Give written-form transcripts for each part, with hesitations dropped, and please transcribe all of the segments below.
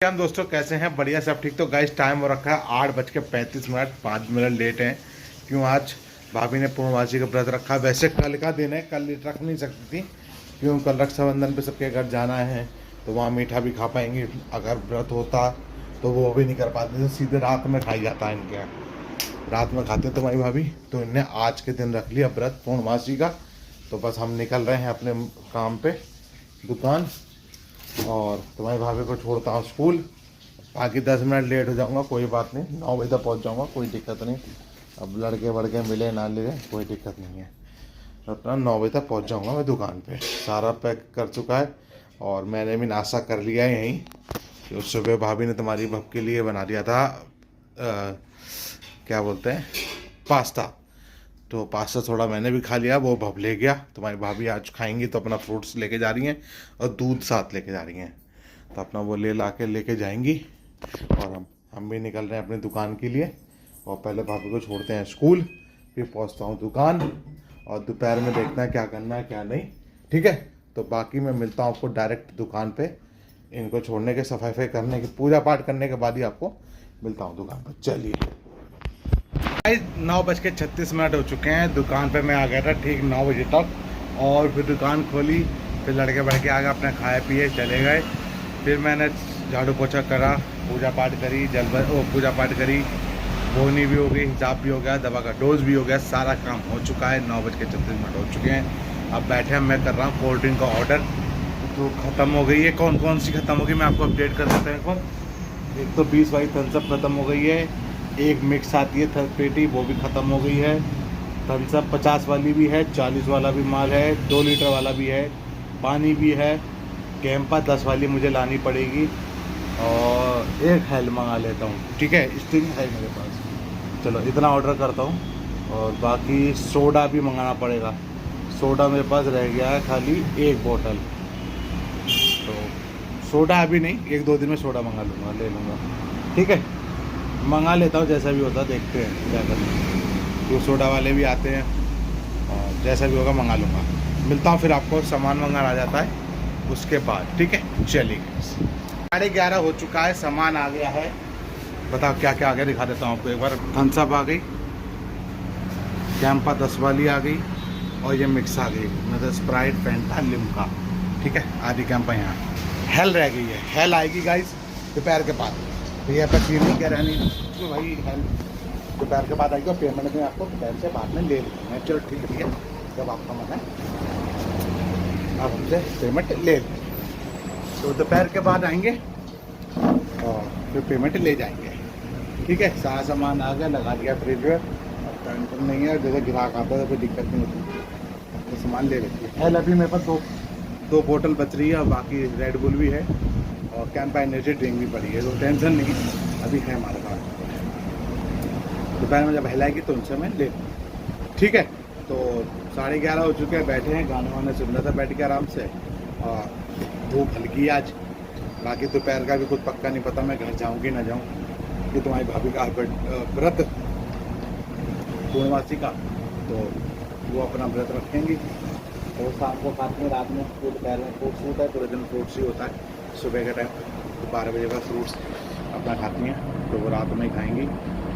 हम दोस्तों कैसे हैं? बढ़िया, सब ठीक। तो गाइस टाइम हो रखा है 8:35, 5 मिनट लेट हैं। क्यों? आज भाभी ने पूर्णमासी का व्रत रखा। वैसे कल का दिन है, कल रख नहीं सकती थी क्यों, कल रक्षाबंधन पे सबके घर जाना है तो वहाँ मीठा भी खा पाएंगे। अगर व्रत होता तो वो भी नहीं कर पाते थे, सीधे रात में खाई जाता है इनके यहाँ, रात में खाते तुम्हारी भाभी। तो इनने आज के दिन रख लिया व्रत पूर्णमासी का। तो बस हम निकल रहे हैं अपने काम पे, दुकान, और तुम्हारी भाभी को छोड़ता हूँ स्कूल। बाकी 10 मिनट लेट हो जाऊँगा, कोई बात नहीं, 9 बजे तक पहुँच जाऊँगा, कोई दिक्कत नहीं। अब लड़के वड़के मिले ना ले कोई दिक्कत नहीं है। अपना 9 बजे तक पहुँच जाऊँगा मैं दुकान पे। सारा पैक कर चुका है और मैंने भी नाश्ता कर लिया है यहीं। तो सुबह भाभी ने तुम्हारी भब के लिए बना दिया था क्या बोलते हैं, पास्ता। तो पास्ता थोड़ा मैंने भी खा लिया, वो भब ले गया। तुम्हारी भाभी आज खाएंगी तो अपना फ्रूट्स लेके जा रही हैं और दूध साथ लेके जा रही हैं। तो अपना वो ले ला के लेके जाएंगी और हम भी निकल रहे हैं अपनी दुकान के लिए। और पहले भाभी को छोड़ते हैं स्कूल, फिर पहुंचता हूं दुकान, और दोपहर में देखना है क्या करना है क्या नहीं। ठीक है, तो बाकी मैं मिलता हूँ आपको डायरेक्ट दुकान पे। इनको छोड़ने के, सफाई करने के, पूजा पाठ करने के बाद ही आपको मिलता हूँ दुकान पर। चलिए, 9:36 हो चुके हैं। दुकान पे मैं आ गया था ठीक 9 बजे तक, और फिर दुकान खोली, फिर लड़के बढ़के आ गए, अपने खाए पिए चले गए। फिर मैंने झाड़ू पोछा करा, पूजा पाठ करी, पूजा पाठ करी, बोनी भी हो गई, हिसाब भी हो गया, दवा का डोज भी हो गया, सारा काम हो चुका है। 9:36 हो चुके हैं। अब बैठे हैं, मैं कर रहा हूँ कोल्ड ड्रिंक का ऑर्डर। तो ख़त्म हो गई है। कौन कौन सी ख़त्म होगी मैं आपको अपडेट कर देता हूँ। एक तो 20 वाली थम्स अप ख़त्म हो गई है, एक मिक्स आती है थर्ड पेटी, वो भी ख़त्म हो गई है। थम्स अप 50 वाली भी है, 40 वाला भी माल है, 2 लीटर वाला भी है, पानी भी है। कैंपा 10 वाली मुझे लानी पड़ेगी, और एक हेल मंगा लेता हूँ। ठीक है, स्टिंग है मेरे पास। चलो इतना ऑर्डर करता हूँ, और बाकी सोडा भी मंगाना पड़ेगा। सोडा मेरे पास रह गया है खाली 1 बोतल। तो सोडा अभी नहीं, 1-2 दिन में सोडा मंगा लूँगा, ले लूँगा। ठीक है, मंगा लेता हूँ, जैसा भी होता है देखते हैं क्या करना है। जो सोडा वाले भी आते हैं, और जैसा भी होगा मंगा लूँगा। मिलता हूँ फिर आपको, सामान मंगाना आ जाता है उसके बाद। ठीक है, चलिए। 11:30 हो चुका है, सामान आ गया है। बताओ क्या क्या आ गया, दिखा देता हूँ आपको एक बार। थम्स अप आ गई, कैंपा 10 वाली आ गई, और ये मिक्स आ गई, मतलब स्प्राइट, फैंटा, लिम्का। ठीक है, आधी कैंपा यहाँ। हेल रह गई है, हेल आएगी गाइस दोपहर के बाद। तो ये पर ये नहीं कह रहा नहीं तो भाई हेल दोपहर के बाद आएगी, और पेमेंट में आपको दोपहर से बाद में ले लूँगा। चलो ठीक है, जब आपका मन है आप हमसे पेमेंट ले लें। तो दोपहर के बाद आएंगे और फिर पेमेंट ले जाएंगे। ठीक है, सारा सामान आ गया, लगा दिया फ्रिज में। अब टेंशन नहीं है, जैसे ग्राहक आता है तो कोई दिक्कत नहीं होती, तो सामान ले लेती है। हेल अभी मेरे पास दो बोतल बच रही है, और बाकी रेड बुल भी है, और कैंपा एनर्जी ड्रिंक भी पड़ी है। तो टेंशन नहीं अभी है हमारे पास। दोपहर में जब हिलाएगी तो उनसे मैं ले लूँगा। ठीक है, तो 11:30 हो चुके हैं, बैठे हैं, गाना वाना सुन रहा था बैठ के आराम से, और धूप हल्की आज। बाकी दोपहर का भी कुछ पक्का नहीं पता, मैं घर जाऊँगी ना जाऊँ, कि तुम्हारी भाभी का व्रत पूर्णमासी का, तो वो अपना व्रत रखेंगी। तो शाम को खाते हैं, रात में, दोपहर में फ्रूट्स होता है, पूरे दिन फ्रूट्स ही होता है। सुबह के टाइम तो 12 बजे का फ्रूट्स अपना खाती हैं, तो वो रात में ही खाएंगी।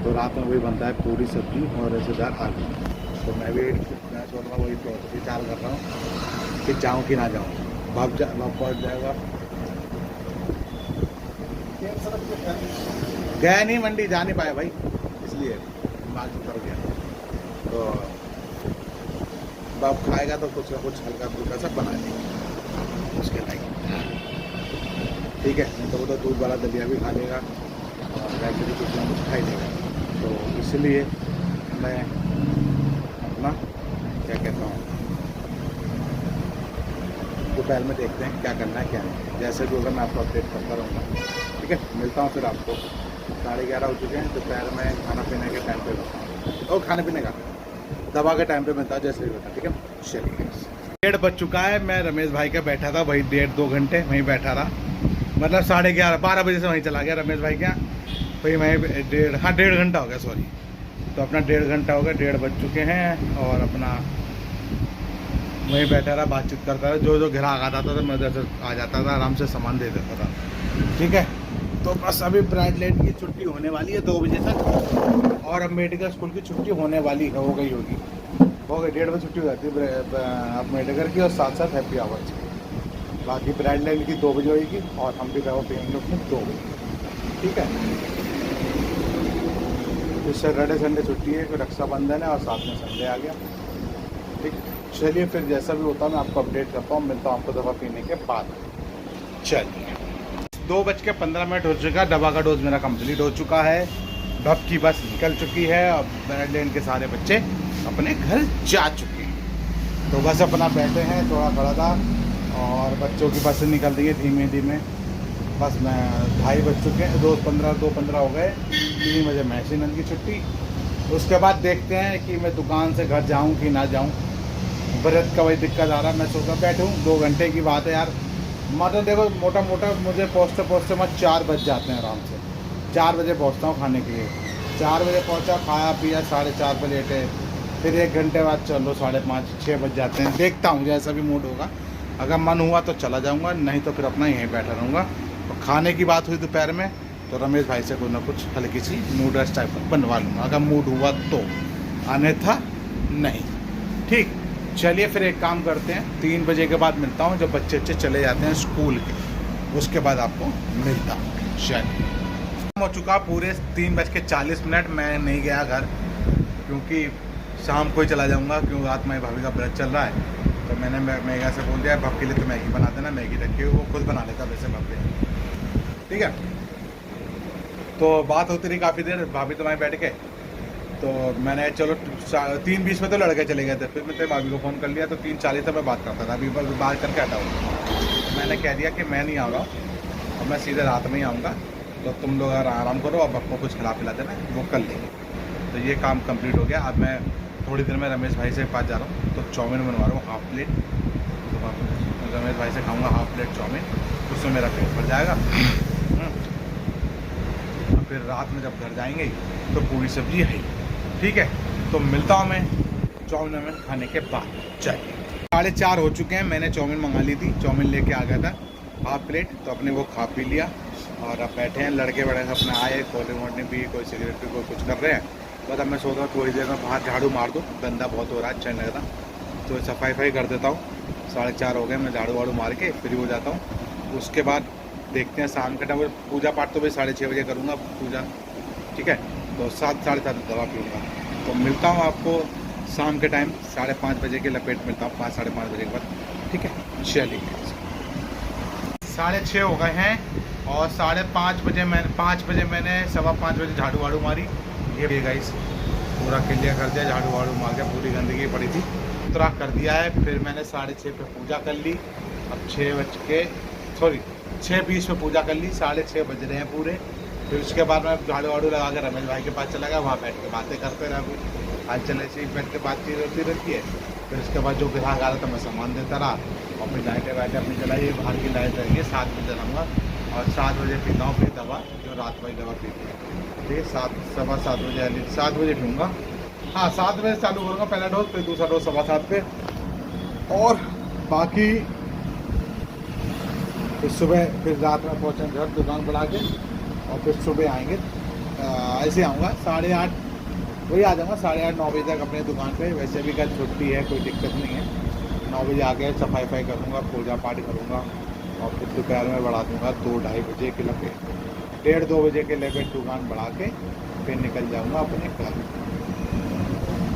तो रात में वही बनता है, पूरी सब्जी और रिश्तेदार आलू। तो मैं भी सोच रहा हूँ, वही विचार कर रहा हूँ कि जाऊँ कि ना जाऊँ। भाग पहुँच जाएगा, गया नहीं मंडी, जा नहीं पाया भाई, इसलिए बात उतर गया। तो बाप खाएगा तो कुछ ना कुछ हल्का फुल्का सा बना लेंगे उसके लाइक। ठीक है, नहीं तो वो तो दूध वाला दलिया भी खा लेगा, और वैसे भी कुछ ना कुछ खा ही लेगा। तो इसलिए मैं अपना क्या कहता हूँ, दोपहर में देखते हैं क्या करना है क्या नहीं। जैसे भी होगा मैं आपको अपडेट करता रहूँगा। ठीक है, मिलता हूँ फिर आपको। 11:30 हो चुके हैं, दोपहर में खाना पीने के टाइम पे बताऊँ, और खाने पीने का दवा के टाइम पे मिलता है, जैसे भी होता है। ठीक है, चलिए। 1:30 बज चुका है, मैं रमेश भाई का बैठा था, वही 1.5-2 घंटे वहीं बैठा रहा। मतलब 11:30, 12 बजे से वहीं चला गया रमेश भाई क्या, वही वहीं 1.5 घंटा हो गया, सॉरी। तो अपना 1.5 घंटा हो गया, 1:30 बज चुके हैं, और अपना वहीं बैठा रहा, बातचीत करता रहा। जो ग्राहक आता था मैं उधर से आ जाता था, आराम से सामान दे देता था। ठीक है, तो बस अभी ब्राइड लाइट की छुट्टी होने वाली है 2 बजे तक, और अब मेडिकल स्कूल की छुट्टी होने वाली है, हो गई होगी, हो गई 1:30 बजे छुट्टी हो जाती है अब मेडिकल की, और साथ साथ हैप्पी आवर्स की। बाकी ब्राइड लाइट की 2 बजे होगी, और हम भी दवा पियेंगे अपने 2 बजे। ठीक है, फिर सैटरडे संडे छुट्टी है, फिर रक्षाबंधन है, और साथ में संडे आ गया। ठीक, चलिए फिर जैसा भी होता है मैं आपको अपडेट करता हूँ, मिलता हूँ आपको दवा पीने के बाद। चलिए 2:15 हो चुका, दवा का डोज मेरा कंप्लीट हो चुका है, अब की बस निकल चुकी है, अब ब्राइड लाइन के सारे बच्चे अपने घर जा चुके हैं। तो बस अपना बैठे हैं, थोड़ा खड़ा था, और बच्चों की बसें निकल रही है धीमे धीमे। बस मैं 2:30 बज चुके हैं, 2:15 हो गए, 3 बजे मैसिनल की छुट्टी। उसके बाद देखते हैं कि मैं दुकान से घर जाऊं कि ना जाऊं, व्रत का वही दिक्कत आ रहा है। मैं सोचा बैठूं, 2 घंटे की बात है यार, मतलब देखो मोटा मोटा मुझे पहुँचते मैं 4 बज जाते हैं आराम से। 4 बजे पहुँचता हूँ खाने के लिए, 4 बजे पहुँचा, खाया पिया, 4:30 पे लेटे, फिर 1 घंटे बाद चलो 5:30 6 बज जाते हैं। देखता हूँ जैसा भी मूड होगा, अगर मन हुआ तो चला जाऊँगा, नहीं तो फिर अपना यहीं बैठा रहूँगा। और खाने की बात हुई दोपहर में, तो रमेश भाई से कोई ना कुछ हल्की सी नूडल्स टाइप का बनवा लूँगा, अगर मूड हुआ तो, अन्यथा नहीं। ठीक, चलिए फिर एक काम करते हैं, 3 बजे के बाद मिलता हूँ, जब बच्चे चले जाते हैं स्कूल के, उसके बाद आपको मिलता हूँ। चलिए, हो चुका पूरे 3:40, मैं नहीं गया घर, क्योंकि शाम को ही चला जाऊँगा, क्योंकि रात में भाभी का व्रत चल रहा है। तो मैंने मेगा से बोल दिया भाभी के लिए तो मैगी बना देना, मैगी रखी हुई वो खुद बना लेता वैसे भाभी। ठीक है, तो बात होती रही काफ़ी देर, भाभी तो वहीं बैठ के, तो मैंने चलो 3:20 में तो लड़के चले गए थे, फिर मैंने भाभी को फ़ोन कर लिया, तो 3:40 तक मैं बात करता था, अभी बात करके हटा हूँ। तो मैंने कह दिया कि मैं नहीं आ रहा हूँ, और मैं सीधे रात में ही आऊँगा, तो तुम लोग आराम करो, अब आपको कुछ खिला पिला देना, वो कर लेंगे। तो ये काम कंप्लीट हो गया। अब मैं थोड़ी देर में रमेश भाई से पास जा रहा हूँ, तो चाउमीन बनवा रहा हूँ हाफ प्लेट, तो रमेश भाई से खाऊँगा हाफ प्लेट चाउमीन, उसमें मेरा पेट भर जाएगा। फिर रात में जब घर जाएंगे तो पूरी सब्जी है। ठीक है, तो मिलता हूँ मैं चाउमीन में खाने के बाद। चाहिए 4:30 हो चुके हैं, मैंने चाउमीन मंगा ली थी, चाउमीन लेके आ गया था हाफ प्लेट, तो अपने वो खा पी लिया, और अब बैठे हैं लड़के बड़े अपने आए, कोल्ड वोल्ड पी, कोई सिगरेट पी, कोई कुछ कर रहे हैं। बस अब मैं सोच रहा हूँ थोड़ी देर में बाहर झाड़ू मार दूँ, गंदा बहुत हो रहा है, अच्छा नहीं लग रहा, तो सफाई कर देता हूँ। 4:30 हो गए, मैं झाड़ू वाड़ू मार के फ्री हो जाता हूँ। उसके बाद देखते हैं शाम के टाइम, पूजा पाठ तो भाई 6:30 बजे करूँगा पूजा। ठीक है, तो 7-7:30 दवा पीऊँगा। तो मिलता हूँ आपको शाम के टाइम 5:30 बजे के लपेट मिलता हूँ, 5-5:30 बजे के बाद। ठीक है, चलिए 6:30 हो गए हैं, और 5:30 बजे मैंने 5:15 बजे झाड़ू वाड़ू मारी। ये गाइस पूरा क्लियर कर दिया, झाड़ू वाड़ू मार के, पूरी गंदगी पड़ी थी उतरा कर दिया है। फिर मैंने 6:30 पे पूजा कर ली, अब 6:20 पे पूजा कर ली, 6:30 बज रहे हैं पूरे। फिर उसके बाद मैं झाड़ू वाड़ू लगा कर रमेश भाई के पास चला गया, वहाँ बैठ के बातें करते रहा, आज चले से बैठ के बातचीत होती रहती है। फिर उसके बाद जो ग्राहक आ रहा था मैं सामान देता रहा, और फिर लाइटें वाइटें अपनी जलाई, बाहर की लाइट रहेगी 7 बजे जलाऊँगा, और 7 बजे पीता हूँ फिर दवा, जो रात वाली दवा पीती है। ठीक है, 7 बजे 7 बजे पीऊँगा, हाँ 7 बजे चालू करूँगा पहला डोज, फिर दूसरा डोज 7:15 पे, और बाकी फिर सुबह, फिर रात में पहुँचेंगे घर दुकान बढ़ा के, और फिर सुबह आएंगे, ऐसे आऊँगा 8:30 वही आ जाऊँगा, 8:30-9 बजे तक अपने दुकान पे। वैसे भी कल छुट्टी है, कोई दिक्कत नहीं है। 9 बजे आके सफाई करूँगा, पूजा पाठ करूँगा, और फिर दोपहर में बढ़ा दूँगा 2-2:30 बजे के लपेट, 1:30-2 बजे के लपेट दुकान बढ़ा के फिर निकल जाऊँगा अपने घर,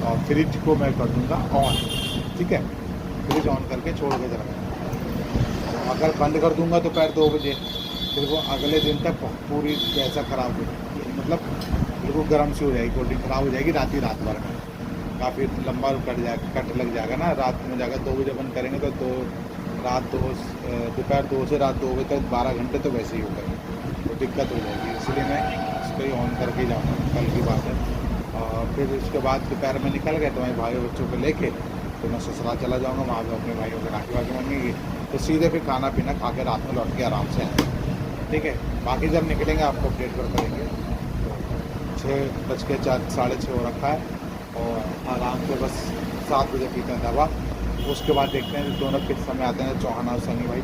और फ्रिज को मैं कर दूँगा ऑन। ठीक है, फ्रिज ऑन करके छोड़ के चला, तो अगर बंद कर दूँगा दोपहर 2 बजे, फिर वो अगले दिन तक पूरी ऐसा ख़राब हो, मतलब बिल्कुल गर्म सी हो जाएगी, कोल्ड ड्रिंक ख़राब हो जाएगी रात भर में, काफ़ी लंबा कट लग जाएगा ना, रात में जाकर 2 बजे बंद करेंगे तो दोपहर 2 से रात 2 बजे तक 12 घंटे तो वैसे ही हो गए, तो दिक्कत हो जाएगी, इसलिए मैं इसको ही ऑन करके ही जाऊँगा, कल की बात है। और फिर उसके बाद दोपहर में निकल गए तो मैं भाई बच्चों को लेके तो मैं ससुराल चला जाऊँगा, वहाँ पर अपने भाइयों को राखी वाखी मांगेंगी, तो सीधे फिर खाना पीना खा के रात में लौट के आराम से आएंगे। ठीक है, बाकी जब निकलेंगे आपको अपडेट कर करेंगे। 6:06 हो रखा है, और आराम से बस 7 बजे पीते हैं दवा। उसके बाद देखते हैं दोनों किस समय आते हैं, चौहान और सनी भाई,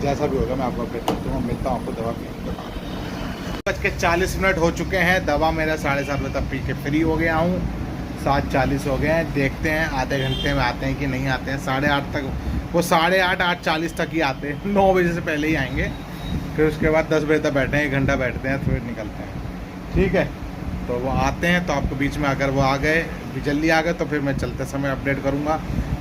जैसा भी होगा मैं आपको अपडेट करता हूँ। मिलता हूँ आपको दवा पीने के बाद। 7:40 हो चुके हैं। दवा मेरा 7:30 बजे तक पी के फ्री हो गया हूँ। 7:40 हो गए हैं। देखते हैं आधे घंटे में आते हैं कि नहीं आते हैं। 8:30 तक वो 8:30 8:40 तक ही आते हैं। 9 बजे से पहले ही आएंगे। फिर उसके बाद 10 बजे तक बैठे हैं, 1 घंटा बैठते हैं, फिर निकलते हैं। ठीक है, तो वो आते हैं तो आपको बीच में अगर वो आ गए, जल्दी आ गए तो फिर मैं चलते समय अपडेट करूँगा।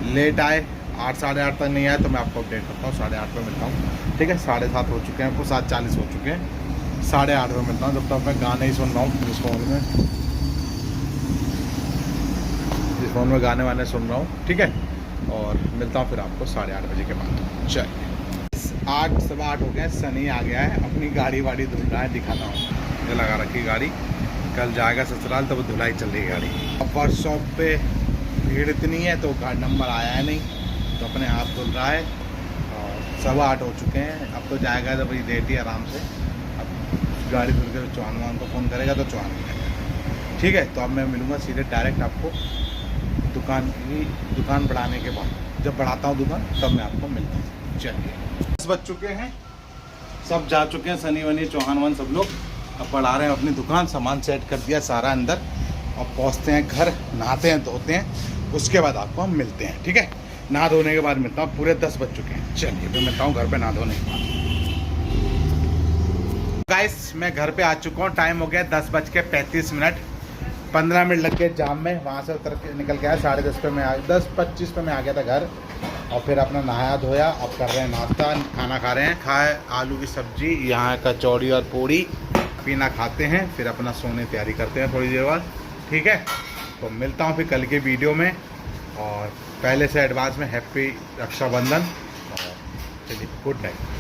लेट आए 8 8:30 तक नहीं आए तो मैं आपको अपडेट करता हूँ। 8:30 पे मिलता हूँ। ठीक है, 7:30 हो चुके हैं, आपको 7:40 हो चुके हैं। 8:30 पे मिलता हूँ। जब तक मैं गाने ही सुन रहा हूँ जिस फ़ोन में गाने वाने सुन रहा हूँ। ठीक है, और मिलता हूँ फिर आपको 8:30 बजे के बाद। चलिए 8 सवा 8 हो गए। सनी आ गया है, अपनी गाड़ी वाड़ी धुल रहा है, दिखाता हूँ। ये लगा रखी गाड़ी, कल जाएगा ससुराल तो वो धुलाई चल रही गाड़ी। अब वर्कशॉप पे भीड़ इतनी है तो गाड़ी नंबर आया है नहीं, तो अपने हाथ धुल रहा है। और 7:15 हो चुके हैं। अब तो जाएगा जब लेट ही आराम से। अब गाड़ी धुल के चौहान वान को फ़ोन करेगा तो चौहान मिलेगा। ठीक है, तो अब मैं मिलूँगा सीधे डायरेक्ट आपको दुकान बढ़ाने के बाद। जब बढ़ाता हूँ दुकान तब मैं आपको मिलता हूँ। चलिए 10 बज चुके हैं, सब जा चुके हैं, सनी वनी चौहान वन सब लोग। अब बढ़ा रहे हैं अपनी दुकान, सामान सेट कर दिया सारा अंदर। अब पहुँचते हैं घर, नहाते हैं धोते हैं, उसके बाद आपको हम मिलते हैं। ठीक है, नहा धोने के बाद मिलता हूँ। पूरे 10 बज चुके हैं। चलिए फिर मिलता हूँ घर पे नहा धोने के बाद। गाइस मैं घर पे आ चुका हूँ। टाइम हो गया 10:35। 15 मिनट लग गए जाम में, वहाँ से उतर के निकल के आया। 10:30 पे मैं 10:25 पे मैं आ गया था घर। और फिर अपना नहाया धोया, अब कर रहे हैं नाश्ता, खाना खा रहे हैं। खाए आलू की सब्जी, यहाँ कचौड़ी और पूड़ी, पीना खाते हैं, फिर अपना सोने तैयारी करते हैं थोड़ी देर बाद। ठीक है, तो मिलता हूँ फिर कल के वीडियो में। और पहले से एडवांस में हैप्पी रक्षाबंधन। और चलिए गुड नाइट।